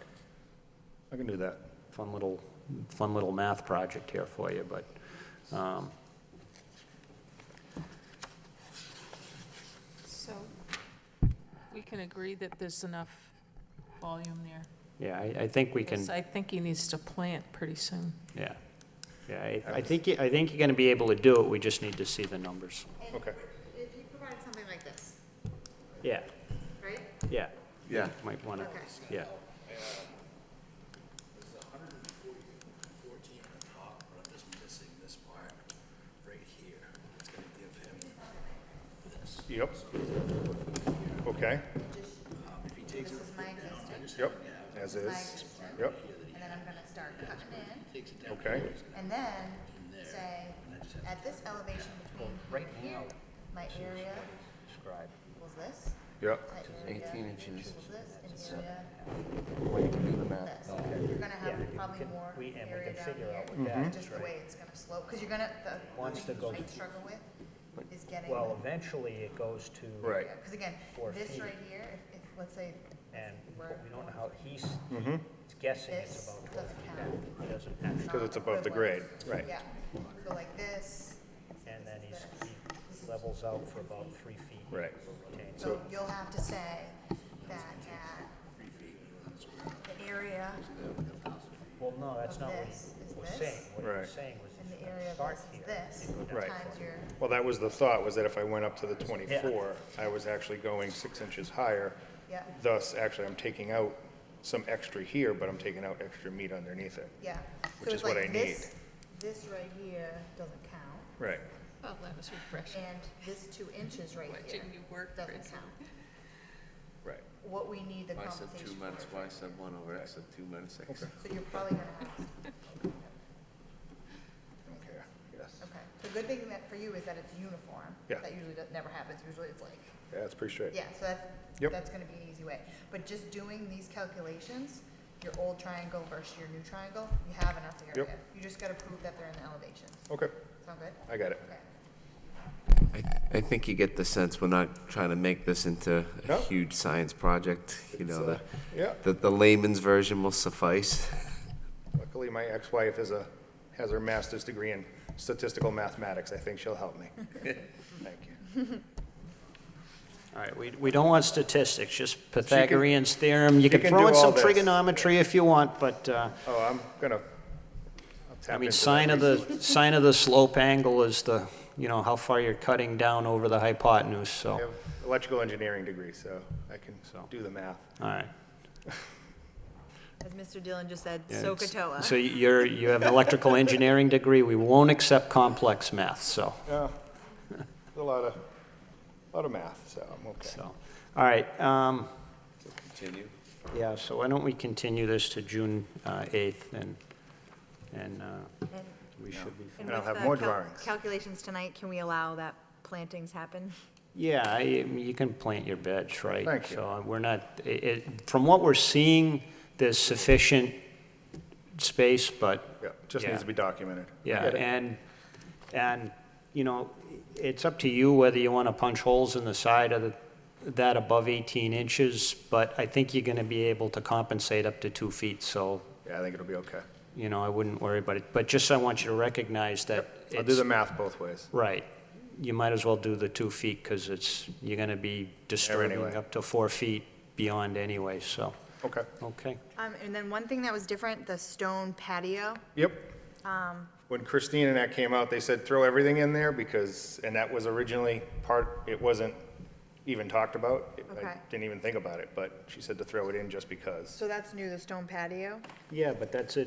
I can do that. fun little math project here for you, but, So we can agree that there's enough volume there. yeah, I think we can, Yes, I think he needs to plant pretty soon. yeah. Yeah, I think you're gonna be able to do it, we just need to see the numbers. and Okay. if you provide something like this, Yeah, right? yeah. Yeah. Might wanna, Okay. yeah. There's 114 on the top, but I'm just missing this part right here. It's gonna give him this. Yep. Okay. If he takes This it, is my existing, Yep. As this is my is. existing, Yep. and then I'm gonna start cutting in, takes it down. Okay. and then say, at this elevation between Right here, now, my area describe. equals this, Yep. that area 18 inches. equals this, and area Well, you can do the math. this. You're gonna have probably more And we area can down figure here, out what that is, just the right? way it's gonna slope, because you're gonna, the Wants to thing go- you might struggle with is getting. Well, eventually it goes to. Right. Because again, 4 this feet. right here, if, let's say, And we're but we don't know how, he's Mm-hmm. guessing it's this about 12 doesn't feet count. back. He doesn't actually, Because it's above the grade, right. Yeah, so like this, and then he levels out for about 3 feet. Right. Retained. so you'll have to say that at the area Well, no, that's not what this he is was this, saying. What he Right. was saying was and he's the gonna area of start this is here this, and go down. Right. times your, Well, that was the thought, was that if I went up to the 24, I was actually going 6 inches higher. yeah, Thus, actually, I'm taking out some extra here, but I'm taking out extra meat underneath it. yeah. Which So is it's what like I this- This right here doesn't count, Right. Oh, that was refreshing. and this 2 inches right here Watching you work, doesn't Chris. count. Right. What we need the Why I said 2 compensation minus, for. why I said 1 over X, I said 2 minus 6. So you're probably gonna have, Okay, yes. okay. The good thing that for you is that it's uniform. Yeah. That usually never happens, usually it's like, Yeah, that's pretty straight. yeah, so Yep. that's gonna be an easy way. But just doing these calculations, your old triangle versus your new triangle, you have enough area. Yep. You just gotta prove that they're in the elevations. Okay, Sound good? I got it. Okay. I think you get the sense we're not trying to make this into a No. huge science project. You It's, know, Yeah, the layman's version will suffice. luckily my ex-wife has her master's degree in statistical mathematics. I think she'll help me. Thank you. All right, we don't want statistics, just Pythagorean's theorem. You she can can throw do in all some this. trigonometry if you want, but, Oh, I'm gonna, I'll I tap mean, into sign that. of the slope angle is the, you know, how far you're cutting down over the hypotenuse, I so, have electrical engineering degree, so I can So. do the math. all right. As Mr. Dillon just said, Yeah, SOHCAHTOA. So you have an electrical engineering degree, we won't accept complex math, so, Yeah, a lot of math, so I'm okay. so. All right, Continue. yeah, so why don't we continue this to June 8th, and And we should be. and And I'll with have the more drawings. calculations tonight, can we allow that plantings happen? Yeah, you can plant your beds, right? Thank you. So we're not, from what we're seeing, there's sufficient space, but, Yeah, just Yeah. needs to be documented. yeah, Get it. and, you know, it's up to you whether you want to punch holes in the side of that above 18 inches, but I think you're going to be able to compensate up to 2 feet, so, Yeah, I think it'll be okay. you know, I wouldn't worry about it. But just I want you to recognize that I'll do it's, the math both ways. right, you might as well do the 2 feet, because you're going to be disturbing anyway. up to 4 feet beyond anyway, so, Okay. okay. And then one thing that was different, the stone patio. Yep. When Christine and that came out, they said throw everything in there because, and that was originally it wasn't even talked about. I Okay. didn't even think about it, but she said to throw it in just because. So that's new, the stone patio. Yeah, but that's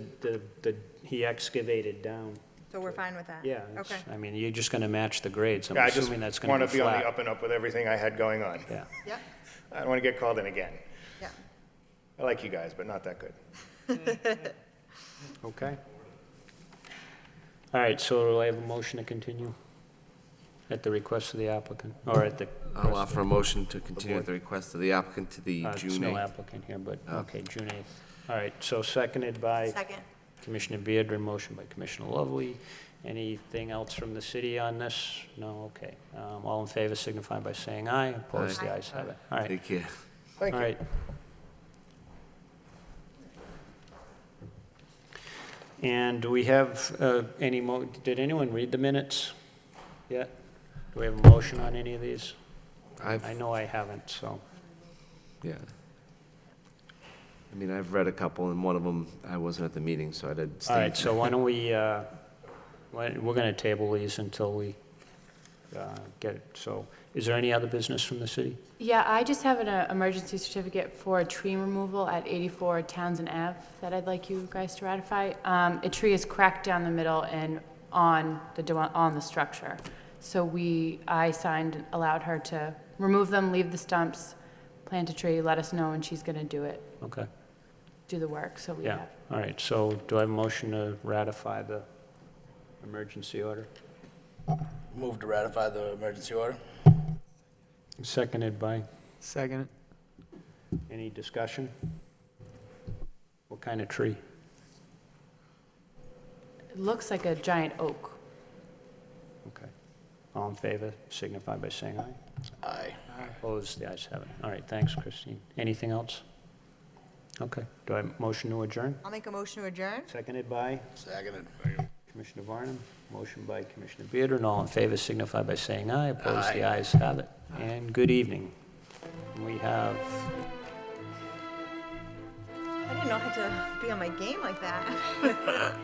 he excavated down. So we're fine with that? Yeah, it's- Okay. I mean, you're just going to match the grades. I'm Yeah, I just assuming that's going want to to be be on the flat. up and up with everything I had going on. Yeah, Yep, I don't want to get called in again. yeah. I like you guys, but not that good. okay. All right, so do I have a motion to continue at the request of the applicant, or at the? I'll offer a motion to continue at the request of the applicant to the There's June no 8th. applicant here, but, okay, June 8th. All right, so seconded by Second. Commissioner Beardry, motion by Commissioner Lovely. Anything else from the city on this? No, okay. All in favor signify by saying aye. Opposed, the Aye. ayes have it. All right, Take care. Thank all you. right. And do we have did anyone read the minutes yet? Do we have a motion on any of these? I know I haven't, so. Yeah. I mean, I've read a couple, and one of them, I wasn't at the meeting, so I did All stay. right, so why don't we, we're going to table these until we get it. So is there any other business from the city? Yeah, I just have an emergency certificate for tree removal at 84 Townsend Ave that I'd like you guys to ratify. A tree is cracked down the middle and on the structure. So I allowed her to remove them, leave the stumps, plant a tree, let us know when she's going to Okay, do the work, so we yeah, have. all right. So do I have a motion to ratify the emergency order? Move to ratify the emergency order. Seconded by Second. Any discussion? What kind of tree? It looks like a giant oak. Okay. All in favor, signify by saying aye. Aye. Opposed, the ayes have it. All right, thanks, Christine. Anything else? Okay, do I have a motion to adjourn? I'll make a motion to adjourn. Seconded by Seconded. Commissioner Varnum, motion by Commissioner Bearder, and all in favor signify by saying aye. Opposed, the Aye. ayes have it. And good evening. We have, I didn't know I had to be on my game like that.